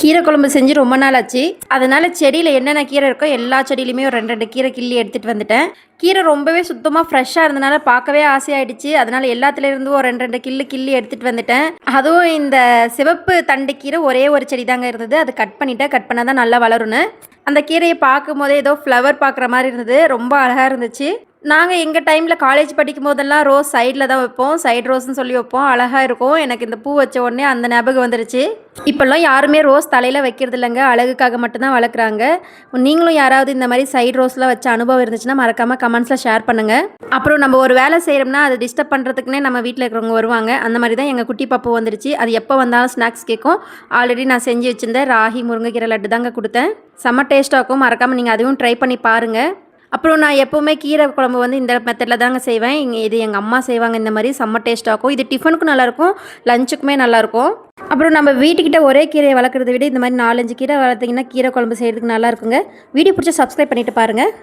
கீரை குழம்பு செஞ்சு ரொம்ப நாள் ஆச்சு. அதனால செடியில் என்னென்ன கீரை இருக்கோ எல்லா செடியிலையுமே ஒரு 2 கீரை கிள்ளி எடுத்துகிட்டு வந்துட்டேன். கீரை ரொம்பவே சுத்தமாக ஃப்ரெஷ்ஷாக இருந்தனால பார்க்கவே ஆசையாயிடுச்சு. அதனால் எல்லாத்துலேருந்து ஒரு 2 கிள்ளி எடுத்துகிட்டு வந்துட்டேன். அதுவும் இந்த சிவப்பு தண்டு கீரை ஒரே ஒரு செடி தாங்க இருந்தது. அது கட் பண்ணிட்டேன். கட் பண்ணால் தான் நல்லா வளரும்னு. அந்த கீரையை பார்க்கும் போதே ஏதோ ஃப்ளவர் பார்க்குற மாதிரி இருந்தது. ரொம்ப அழகாக இருந்துச்சு. நாங்கள் எங்கள் டைமில் காலேஜ் படிக்கும் போதெல்லாம் ரோஸ் சைடில் தான் வைப்போம். சைடு ரோஸ்ன்னு சொல்லி வைப்போம். அழகாக இருக்கும். எனக்கு இந்த பூ வச்ச உடனே அந்த ஞாபகம் வந்துருச்சு. இப்போல்லாம் யாருமே ரோஸ் தலையில் வைக்கிறது இல்லைங்க. அழகுக்காக மட்டும்தான் வளர்க்குறாங்க. நீங்களும் யாராவது இந்த மாதிரி சைடு ரோஸ்லாம் வச்ச அனுபவம் இருந்துச்சுன்னா மறக்காமல் கமெண்ட்ஸில் ஷேர் பண்ணுங்கள். அப்புறம் நம்ம ஒரு வேலை செய்கிறோம்னா அதை டிஸ்டர்ப் பண்ணுறதுக்குனே நம்ம வீட்டில் இருக்கிறவங்க வருவாங்க. அந்த மாதிரி தான் எங்கள் குட்டி பாப்பு வந்துருச்சு. அது எப்போ வந்தாலும் ஸ்நாக்ஸ் கேட்கும். ஆல்ரெடி நான் செஞ்சு வச்சுருந்தேன் ராகி முருங்கைக்கீரை லட்டு தாங்க கொடுத்தேன். செம்ம டேஸ்ட்டாக இருக்கும். மறக்காமல் நீங்கள் அதுவும் ட்ரை பண்ணி பாருங்கள். அப்புறம் நான் எப்போவுமே கீரை குழம்பு வந்து இந்த மெத்தடில் தாங்க செய்வேன். இது எங்கள் அம்மா செய்வாங்க இந்த மாதிரி. செம்ம டேஸ்ட்டாக இருக்கும். இது டிஃபனுக்கும் நல்லாயிருக்கும், லஞ்சுக்குமே நல்லாயிருக்கும். அப்புறம் நம்ம வீட்டுக்கிட்ட ஒரே கீரையை வளர்க்குறத விட இந்த மாதிரி 4-5 கீரை வளர்த்திங்கன்னா கீரை குழம்பு செய்கிறதுக்கு நல்லா இருக்குங்க. வீடியோ பிடிச்சா சப்ஸ்கிரைப் பண்ணிவிட்டு பாருங்கள்.